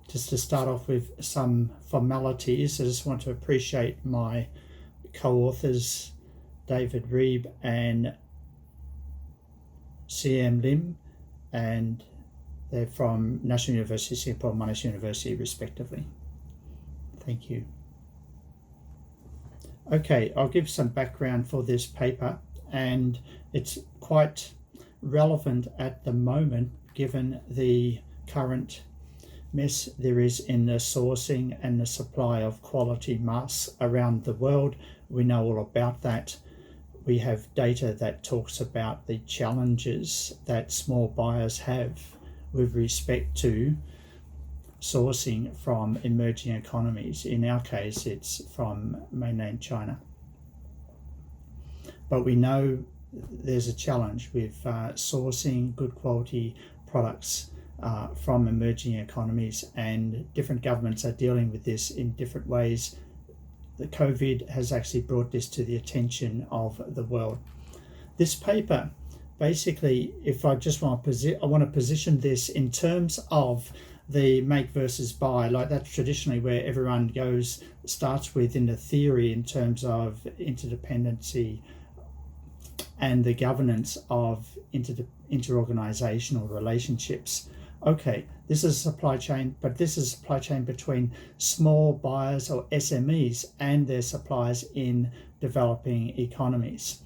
Just to start off with some formalities, I just want to appreciate my co-authors, David Reeb and CM Lim, and they're from National University, Singapore, Monash University, respectively. Thank you. Okay, I'll give some background for this paper, and it's quite relevant at the moment given the current mess there is in the sourcing and the supply of quality masks around the world. We know all about that. We have data that talks about the challenges that small buyers have with respect to sourcing from emerging economies. In our case, it's from mainland China. But we know there's a challenge with sourcing good quality products from emerging economies, and different governments are dealing with this in different ways. The COVID has actually brought this to the attention of the world. This paper, basically, if I just want to position this in terms of the make versus buy, like that's traditionally where everyone starts with in the theory in terms of interdependency and the governance of interorganizational relationships. Okay, this is a supply chain, but this is a supply chain between small buyers or SMEs and their suppliers in developing economies.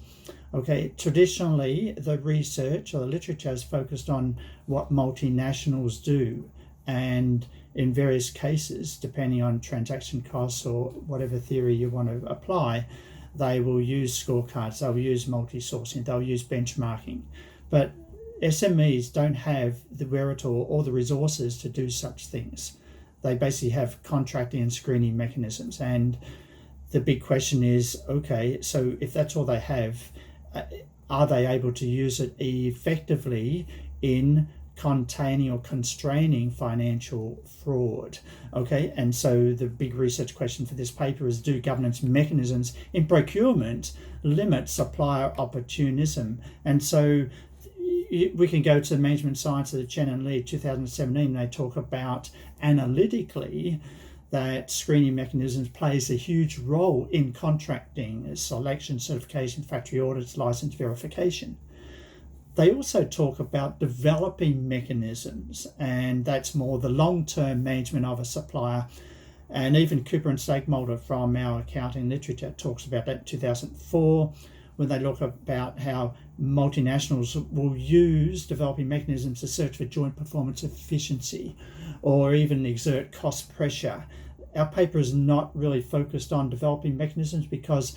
Okay, traditionally the research or the literature is focused on what multinationals do, and in various cases, depending on transaction costs or whatever theory you want to apply, they will use scorecards, they'll use multi-sourcing, they'll use benchmarking. But SMEs don't have the wherewithal or the resources to do such things. They basically have contracting and screening mechanisms. And the big question is, okay, so if that's all they have, are they able to use it effectively in containing or constraining financial fraud? Okay, and so the big research question for this paper is, do governance mechanisms in procurement limit supplier opportunism? And so we can go to the Management Science of Chen and Lee 2017. They talk about analytically that screening mechanisms plays a huge role in contracting, selection, certification, factory audits, license verification. They also talk about developing mechanisms, and that's more the long-term management of a supplier. And even Cooper and Stakemulder from our accounting literature talks about that in 2004, when they look about how multinationals will use developing mechanisms to search for joint performance efficiency or even exert cost pressure. Our paper is not really focused on developing mechanisms because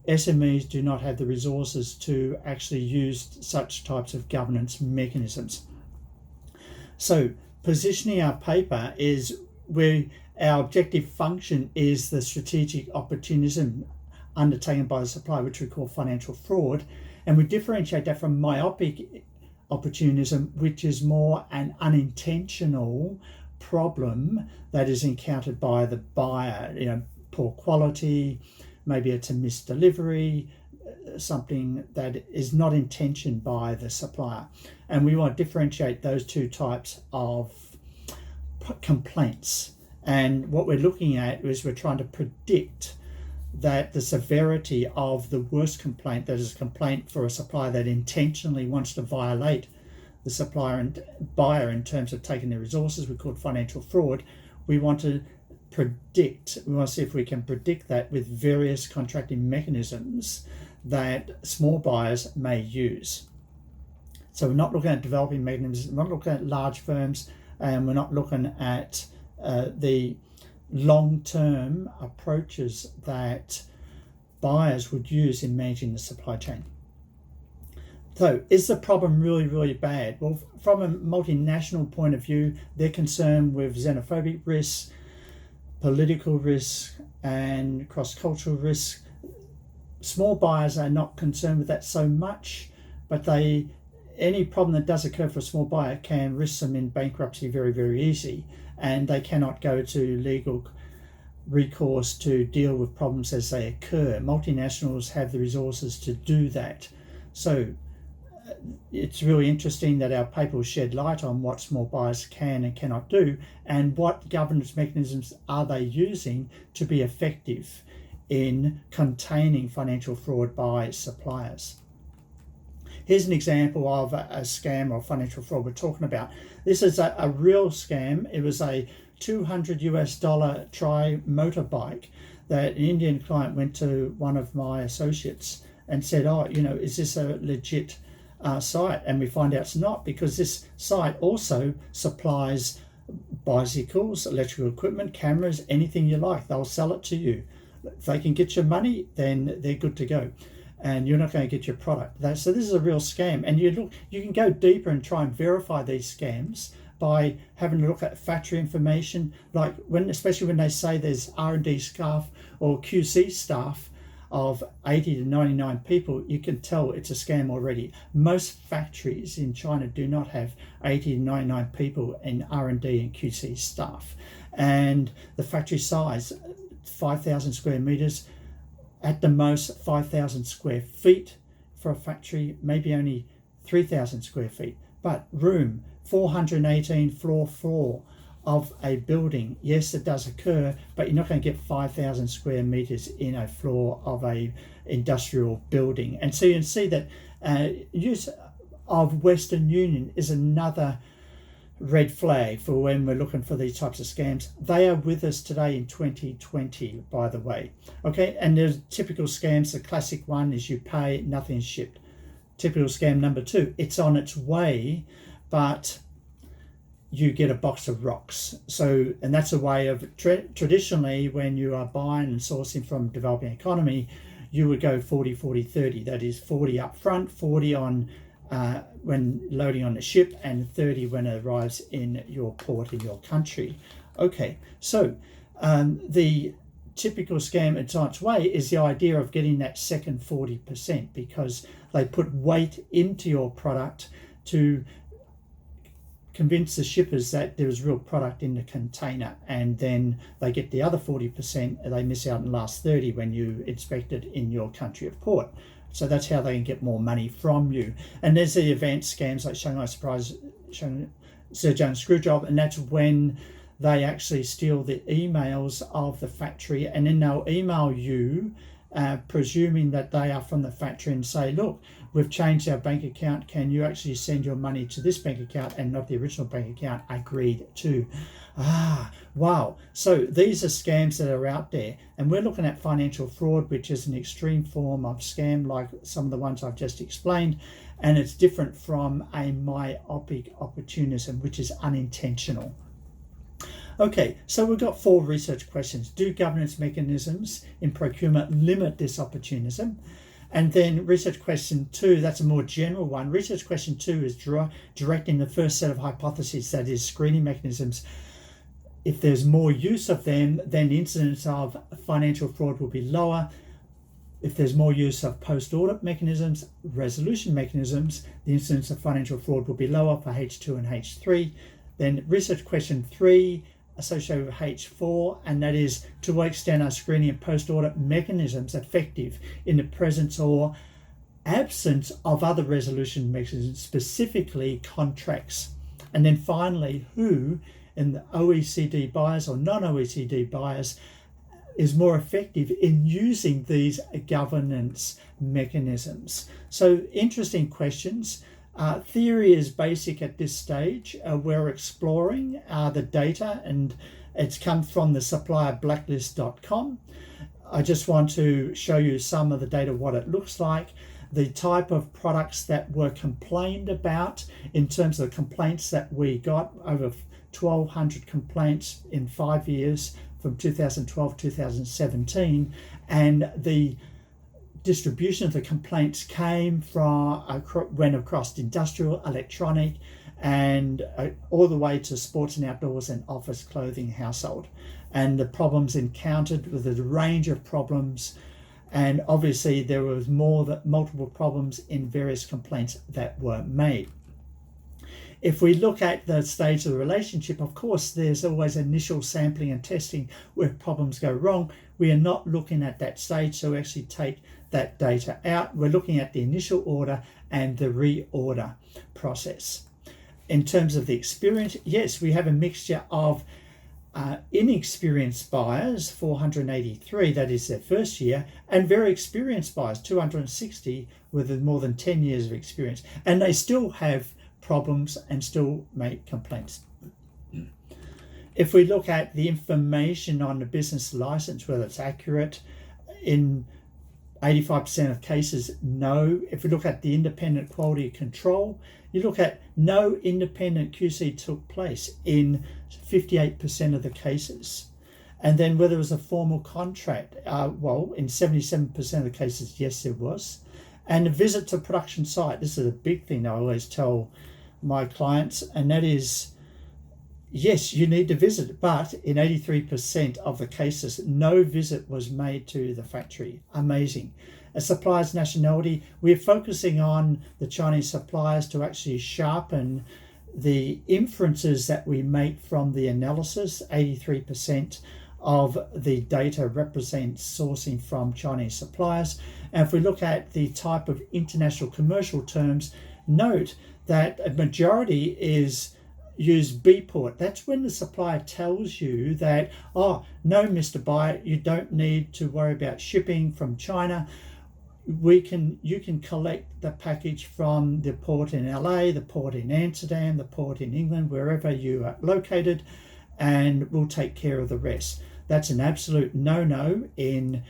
SMEs do not have the resources to actually use such types of governance mechanisms. So positioning our paper is where our objective function is the strategic opportunism undertaken by the supplier, which we call financial fraud, and we differentiate that from myopic opportunism, which is more an unintentional problem that is encountered by the buyer, poor quality, maybe it's a missed delivery, something that is not intentioned by the supplier. And we want to differentiate those two types of complaints. And what we're looking at is we're trying to predict that the severity of the worst complaint, that is a complaint for a supplier that intentionally wants to violate the supplier and buyer in terms of taking their resources, we call it financial fraud. We want to see if we can predict that with various contracting mechanisms that small buyers may use. So we're not looking at developing mechanisms, we're not looking at large firms, and we're not looking at the long-term approaches that buyers would use in managing the supply chain. So is the problem really, really bad? Well, from a multinational point of view, they're concerned with xenophobic risks, political risks, and cross-cultural risks. Small buyers are not concerned with that so much, but any problem that does occur for a small buyer can risk them in bankruptcy very, very easy, and they cannot go to legal recourse to deal with problems as they occur. Multinationals have the resources to do that. So it's really interesting that our paper will shed light on what small buyers can and cannot do, and what governance mechanisms are they using to be effective in containing financial fraud by suppliers. Here's an example of a scam or financial fraud we're talking about. This is a real scam. It was a $200 tri-motorbike that an Indian client went to one of my associates and said, oh, is this a legit site? And we find out it's not, because this site also supplies bicycles, electrical equipment, cameras, anything you like. They'll sell it to you. If they can get your money, then they're good to go, and you're not going to get your product. So this is a real scam. And you can go deeper and try and verify these scams by having a look at factory information, like especially when they say there's R&D staff or QC staff of 80 to 99 people, you can tell it's a scam already. Most factories in China do not have 80 to 99 people in R&D and QC staff. And the factory size, 5,000 square meters, at the most 5,000 square feet for a factory, maybe only 3,000 square feet. But room, 418 floor of a building. Yes, it does occur, but you're not going to get 5,000 square meters in a floor of a industrial building. And so you can see that use of Western Union is another red flag for when we're looking for these types of scams. They are with us today in 2020, by the way. Okay, and there's typical scams. The classic one is you pay, nothing's shipped. Typical scam number 2, it's on its way, but you get a box of rocks. So, and that's a way of, traditionally, when you are buying and sourcing from developing economy, you would go 40, 40, 30. That is 40 up front, 40 on when loading on the ship, and 30 when it arrives in your port in your country. Okay, so the typical scam it's on its way is the idea of getting that second 40%, because they put weight into your product to convince the shippers that there is real product in the container, and then they get the other 40% and they miss out on the last 30 when you inspect it in your country of port. So that's how they can get more money from you. And there's the advanced scams like Shanghai Surprise, Zhejiang Screwjob, and that's when they actually steal the emails of the factory, and then they'll email you presuming that they are from the factory and say, look, we've changed our bank account, can you actually send your money to this bank account and not the original bank account agreed to? Wow. So these are scams that are out there, and we're looking at financial fraud, which is an extreme form of scam like some of the ones I've just explained, and it's different from a myopic opportunism, which is unintentional. Okay, so we've got 4 research questions. Do governance mechanisms in procurement limit this opportunism? And then research question 2, that's a more general one. Research question 2 is directing the first set of hypotheses, that is screening mechanisms. If there's more use of them, then the incidence of financial fraud will be lower. If there's more use of post-audit mechanisms, resolution mechanisms, the incidence of financial fraud will be lower for H2 and H3. Then research question 3, associated with H4, and that is, to what extent are screening and post-audit mechanisms effective in the presence or absence of other resolution mechanisms, specifically contracts? And then finally, who in the OECD buyers or non-OECD buyers is more effective in using these governance mechanisms? So interesting questions. Theory is basic at this stage. We're exploring the data, and it's come from the supplierblacklist.com. I just want to show you some of the data, what it looks like, the type of products that were complained about in terms of the complaints that we got, over 1,200 complaints in 5 years from 2012 to 2017, and the distribution of the complaints came from went across industrial, electronic, and all the way to sports and outdoors and office, clothing, household, and the problems encountered with a range of problems. And obviously there was multiple problems in various complaints that were made. If we look at the stage of the relationship, of course, there's always initial sampling and testing where problems go wrong. We are not looking at that stage, so we actually take that data out. We're looking at the initial order and the reorder process. In terms of the experience, yes, we have a mixture of inexperienced buyers, 483, that is their first year, and very experienced buyers, 260, with more than 10 years of experience. And they still have problems and still make complaints. If we look at the information on the business license, whether it's accurate, in 85% of cases, no. If we look at the independent quality control, you look at no independent QC took place in 58% of the cases. And then whether it was a formal contract, well, in 77% of the cases, yes, there was. And a visit to production site, this is a big thing I always tell my clients, and that is, yes, you need to visit, but in 83% of the cases, no visit was made to the factory. Amazing. A supplier's nationality, we're focusing on the Chinese suppliers to actually sharpen the inferences that we make from the analysis. 83% of the data represents sourcing from Chinese suppliers. And if we look at the type of international commercial terms, note that a majority is use B-port. That's when the supplier tells you that, oh, no, Mr. Buyer, you don't need to worry about shipping from China. You can collect the package from the port in LA, the port in Amsterdam, the port in England, wherever you are located, and we'll take care of the rest. That's an absolute no-no in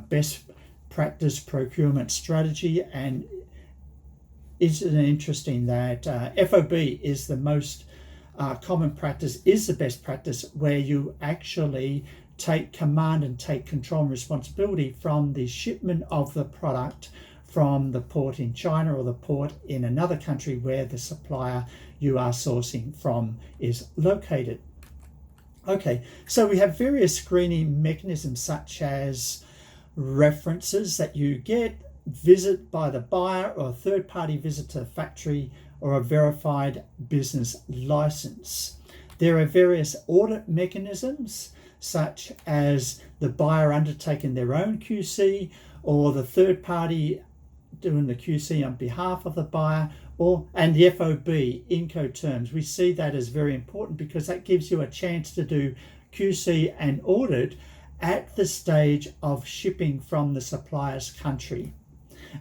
best practice procurement strategy. And isn't it interesting that FOB is the most common practice, is the best practice, where you actually take command and take control and responsibility from the shipment of the product from the port in China or the port in another country where the supplier you are sourcing from is located. Okay, so we have various screening mechanisms such as references that you get, visit by the buyer or a third-party visit to the factory, or a verified business license. There are various audit mechanisms such as the buyer undertaking their own QC, or the third party doing the QC on behalf of the buyer, and the FOB, Incoterms. We see that as very important because that gives you a chance to do QC and audit at the stage of shipping from the supplier's country.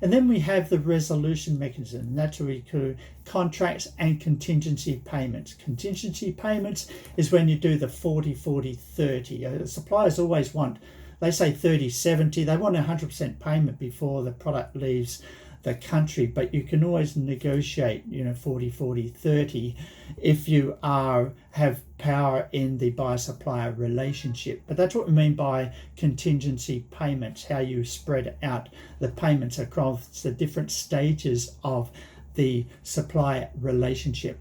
And then we have the resolution mechanism. That's where we do contracts and contingency payments. Contingency payments is when you do the 40-40-30. Suppliers always want, they say 30-70. They want 100% payment before the product leaves the country, but you can always negotiate, 40-40-30 if you have power in the buyer-supplier relationship. But that's what we mean by contingency payments, how you spread out the payments across the different stages of the supplier relationship.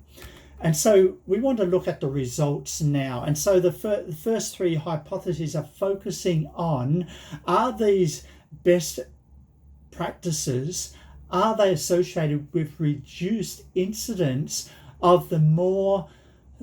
And so we want to look at the results now. And so the first three hypotheses are focusing on, are these best practices, are they associated with reduced incidence of the more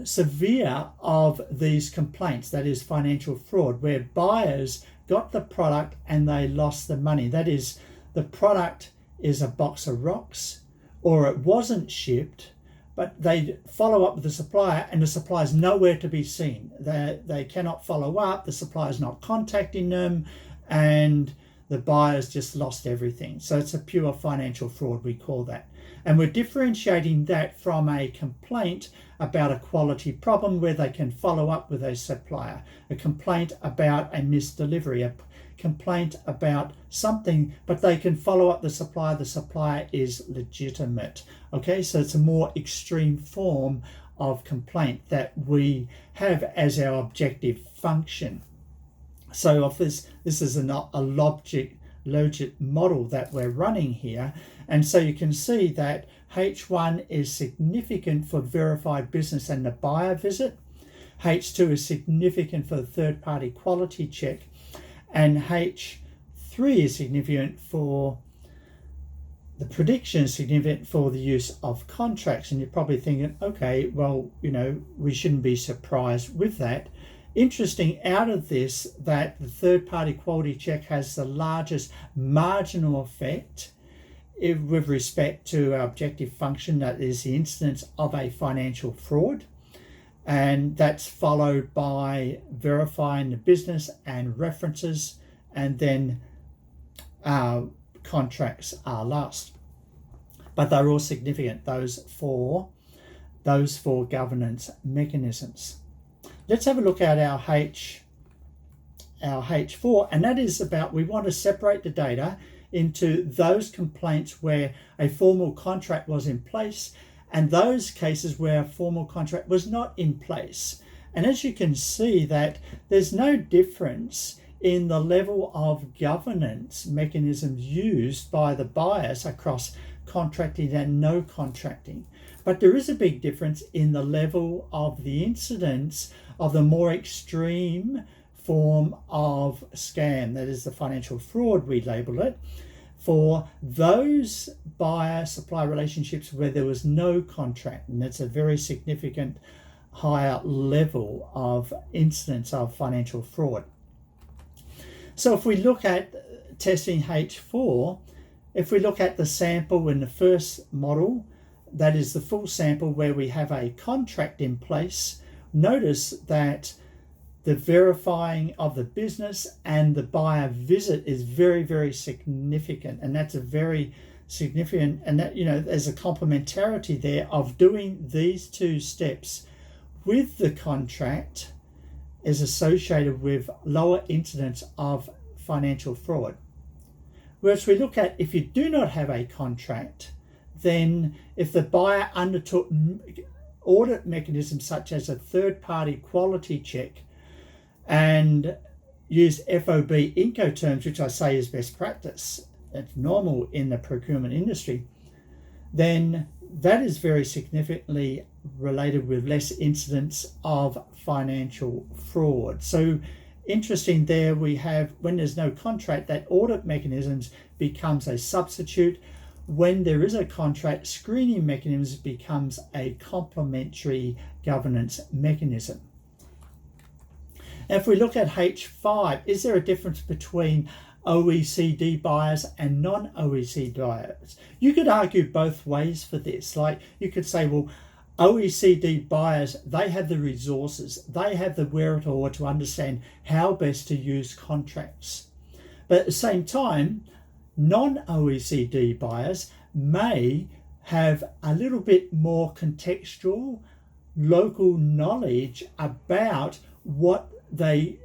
severe of these complaints, that is financial fraud, where buyers got the product and they lost the money. That is, the product is a box of rocks, or it wasn't shipped, but they follow up with the supplier and the supplier is nowhere to be seen. They cannot follow up, the supplier is not contacting them, and the buyer's just lost everything. So it's a pure financial fraud, we call that. And we're differentiating that from a complaint about a quality problem where they can follow up with a supplier, a complaint about a misdelivery, a complaint about something, but they can follow up the supplier is legitimate. Okay, so it's a more extreme form of complaint that we have as our objective function. So if this is a logic model that we're running here, and so you can see that H1 is significant for verified business and the buyer visit, H2 is significant for the third party quality check, and H3 is significant for the prediction, is significant for the use of contracts. And you're probably thinking, okay, well, we shouldn't be surprised with that. Interesting out of this that the third-party quality check has the largest marginal effect with respect to our objective function, that is the incidence of a financial fraud, and that's followed by verifying the business and references, and then our contracts are last. But they're all significant, those four governance mechanisms. Let's have a look at our H4, and that is about, we want to separate the data into those complaints where a formal contract was in place and those cases where a formal contract was not in place. And as you can see, that there's no difference in the level of governance mechanisms used by the buyers across contracting and no contracting. But there is a big difference in the level of the incidence of the more extreme form of scam, that is the financial fraud, we label it, for those buyer-supplier relationships where there was no contract, and that's a very significant higher level of incidence of financial fraud. So if we look at testing H4, if we look at the sample in the first model, that is the full sample where we have a contract in place, notice that the verifying of the business and the buyer visit is very, very significant. And that's a very significant, and that, you know, there's a complementarity there of doing these two steps with the contract is associated with lower incidence of financial fraud. Whereas we look at, if you do not have a contract, then if the buyer undertook audit mechanisms such as a third-party quality check and used FOB Incoterms, which I say is best practice, it's normal in the procurement industry, then that is very significantly related with less incidence of financial fraud. So interesting there, we have, when there's no contract, that audit mechanisms becomes a substitute. When there is a contract, screening mechanisms becomes a complementary governance mechanism. If we look at H5, is there a difference between OECD buyers and non-OECD buyers? You could argue both ways for this. Like, you could say, well, OECD buyers, they have the resources, they have the wherewithal to understand how best to use contracts. But at the same time, non-OECD buyers may have a little bit more contextual, local knowledge about what they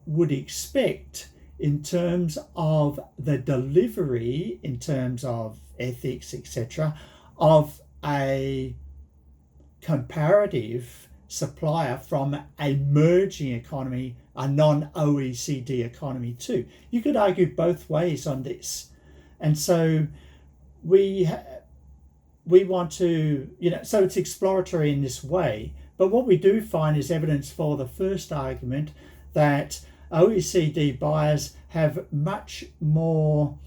would expect in terms of the delivery, in terms of ethics, etc., of a comparative supplier from a merging economy, a non-OECD economy too. You could argue both ways on this. And so we want to, so it's exploratory in this way. But what we do find is evidence for the first argument that OECD buyers have much more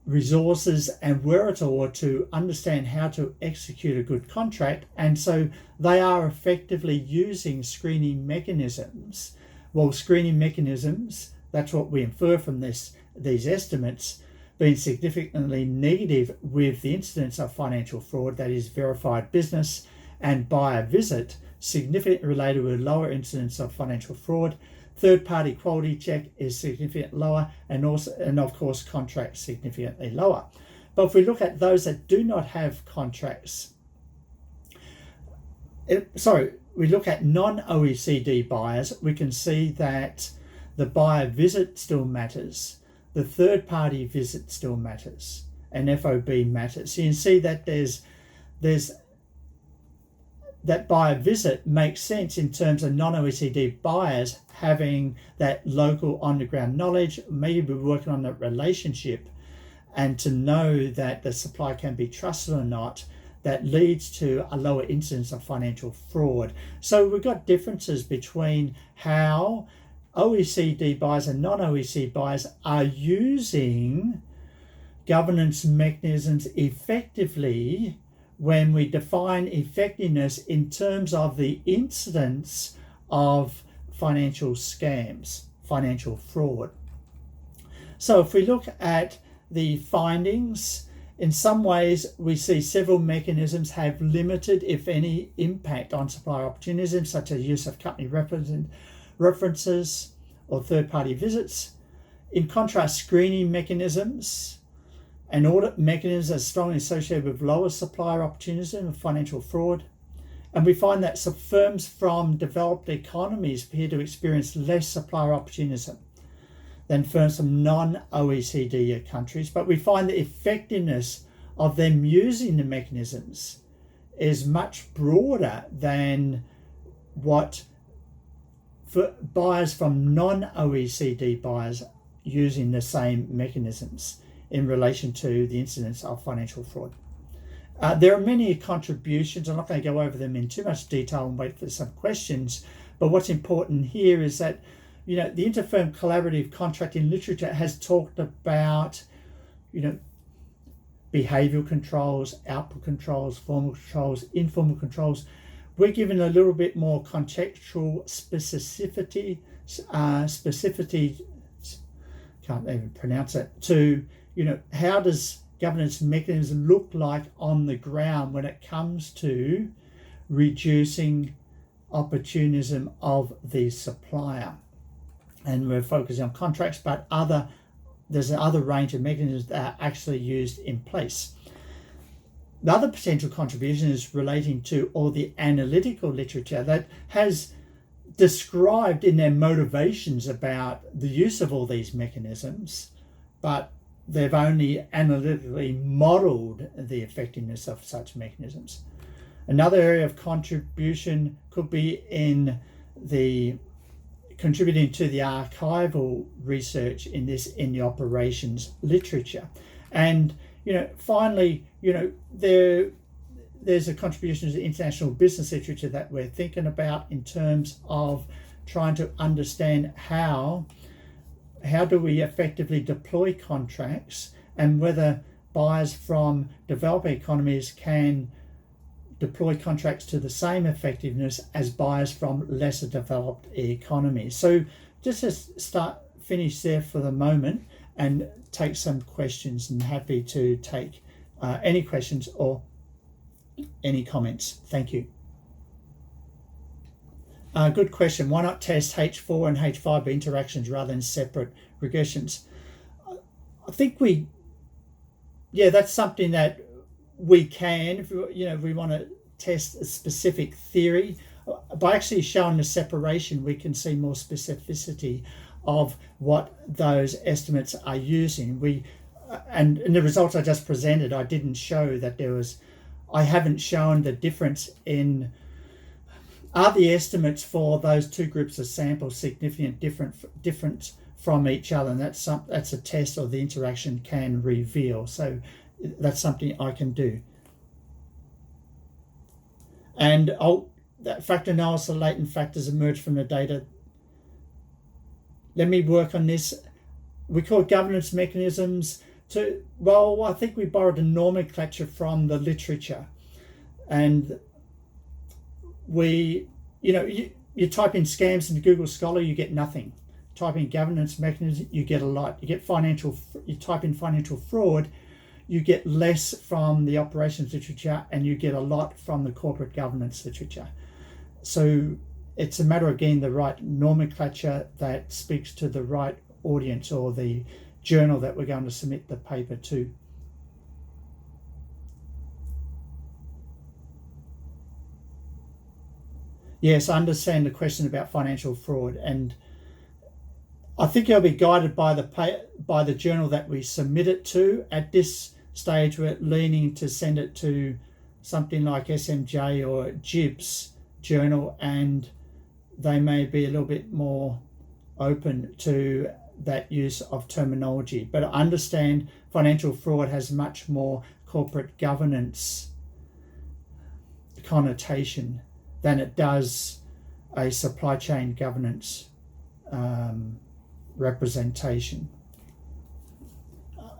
resources and wherewithal to understand how to execute a good contract, and so they are effectively using screening mechanisms. Well, screening mechanisms, that's what we infer from these estimates, being significantly negative with the incidence of financial fraud, that is verified business and buyer visit, significantly related with lower incidence of financial fraud. Third-party quality check is significantly lower, and of course contracts significantly lower. But if we look at those that do not have contracts, we look at non-OECD buyers, we can see that the buyer visit still matters, the third-party visit still matters, and FOB matters. So you can see that there's that buyer visit makes sense in terms of non-OECD buyers having that local on-the-ground knowledge, maybe working on that relationship, and to know that the supply can be trusted or not, that leads to a lower incidence of financial fraud. So we've got differences between how OECD buyers and non-OECD buyers are using governance mechanisms effectively when we define effectiveness in terms of the incidence of financial scams, financial fraud. So if we look at the findings, in some ways we see several mechanisms have limited, if any, impact on supplier opportunism, such as use of company references or third-party visits. In contrast, screening mechanisms and audit mechanisms are strongly associated with lower supplier opportunism and financial fraud. And we find that some firms from developed economies appear to experience less supplier opportunism than firms from non-OECD countries. But we find the effectiveness of them using the mechanisms is much broader than what for buyers from non-OECD buyers using the same mechanisms in relation to the incidence of financial fraud. There are many contributions. I'm not going to go over them in too much detail and wait for some questions. But what's important here is that, the interfirm collaborative contracting literature has talked about, behavioural controls, output controls, formal controls, informal controls. We're given a little bit more contextual specificity, can't even pronounce it, to, how does governance mechanism look like on the ground when it comes to reducing opportunism of the supplier. And we're focusing on contracts, but there's another range of mechanisms that are actually used in place. The other potential contribution is relating to all the analytical literature that has described in their motivations about the use of all these mechanisms, but they've only analytically modelled the effectiveness of such mechanisms. Another area of contribution could be in the contributing to the archival research in the operations literature. And finally, there's a contribution to the international business literature that we're thinking about in terms of trying to understand how do we effectively deploy contracts, and whether buyers from developing economies can deploy contracts to the same effectiveness as buyers from lesser developed economies. So just to finish there for the moment and take some questions, and happy to take any questions or any comments. Thank you. Good question. Why not test H4 and H5 interactions rather than separate regressions? I think that's something that we can, if we want to test a specific theory. By actually showing the separation, we can see more specificity of what those estimates are using. And in the results I just presented, I didn't show that I haven't shown the difference in, are the estimates for those two groups of samples significant different from each other? And that's a test, or the interaction can reveal. So that's something I can do. And that factor analysis, latent factors emerge from the data. Let me work on this. We call it governance mechanisms. I think we borrowed a nomenclature from the literature, and you type in scams into Google Scholar, you get nothing. Type in governance mechanism, you get a lot. You type in financial fraud, you get less from the operations literature, and you get a lot from the corporate governance literature. So it's a matter of getting the right nomenclature that speaks to the right audience or the journal that we're going to submit the paper to. Yes, I understand the question about financial fraud, and I think it'll be guided by the journal that we submit it to. At this stage, we're leaning to send it to something like SMJ or GIBS journal, and they may be a little bit more open to that use of terminology. But I understand financial fraud has much more corporate governance connotation than it does a supply chain governance representation.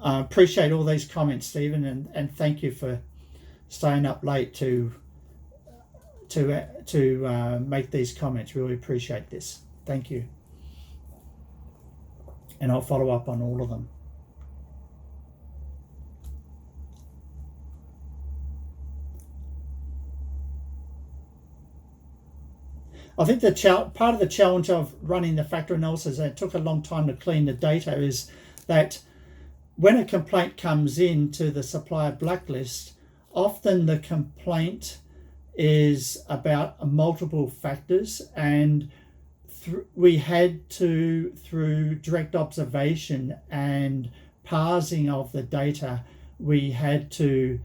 I appreciate all these comments, Stephen, and thank you for staying up late to to make these comments. Really appreciate this. Thank you. And I'll follow up on all of them. I think part of the challenge of running the factor analysis, and it took a long time to clean the data, is that when a complaint comes into the supplier blacklist, often the complaint is about multiple factors, and we had to, through direct observation and parsing of the data, we had to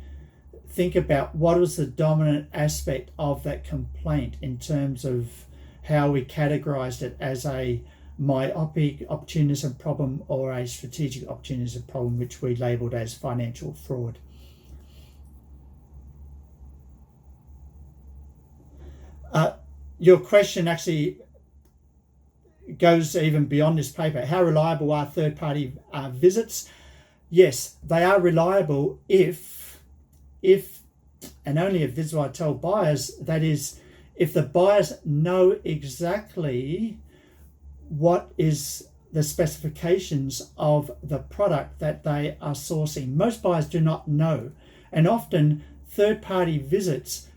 think about what was the dominant aspect of that complaint in terms of how we categorized it as a myopic opportunism problem or a strategic opportunism problem, which we labeled as financial fraud. Your question actually goes even beyond this paper. How reliable are third-party visits? Yes, they are reliable if and only if, this is what I tell buyers, that is, if the buyers know exactly what is the specifications of the product that they are sourcing. Most buyers do not know, and often third-party visits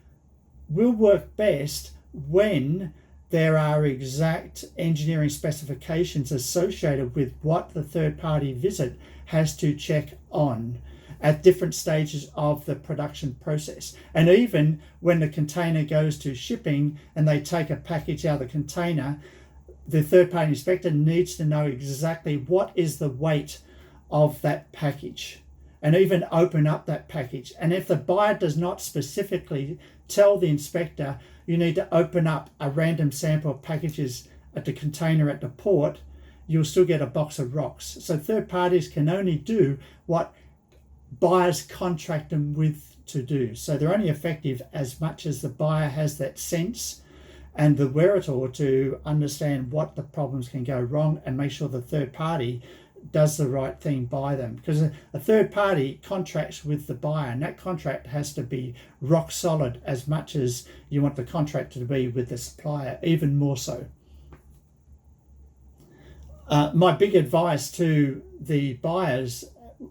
will work best when there are exact engineering specifications associated with what the third-party visit has to check on at different stages of the production process. And even when the container goes to shipping and they take a package out of the container, the third-party inspector needs to know exactly what is the weight of that package and even open up that package. And if the buyer does not specifically tell the inspector, you need to open up a random sample of packages at the container at the port, you'll still get a box of rocks. So third parties can only do what buyers contract them with to do. So they're only effective as much as the buyer has that sense and the wherewithal to understand what the problems can go wrong and make sure the third party does the right thing by them. Because a third party contracts with the buyer, and that contract has to be rock solid as much as you want the contract to be with the supplier, even more so. My big advice to the buyers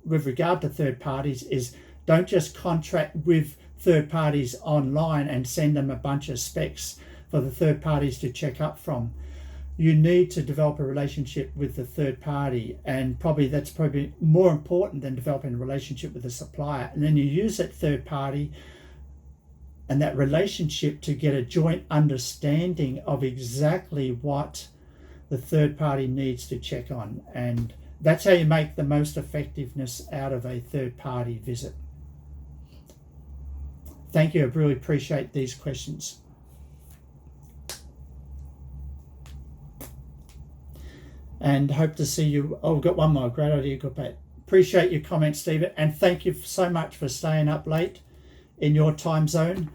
with regard to third parties is don't just contract with third parties online and send them a bunch of specs for the third parties to check up from. You need to develop a relationship with the third party, and that's probably more important than developing a relationship with the supplier. And then you use that third party and that relationship to get a joint understanding of exactly what the third party needs to check on. And that's how you make the most effectiveness out of a third-party visit. Thank you. I really appreciate these questions. And hope to see you. Oh, we've got one more. Great idea. Good bet. Appreciate your comments, Stephen. And thank you so much for staying up late in your time zone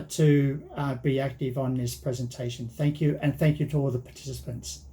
to be active on this presentation. Thank you. And thank you to all the participants.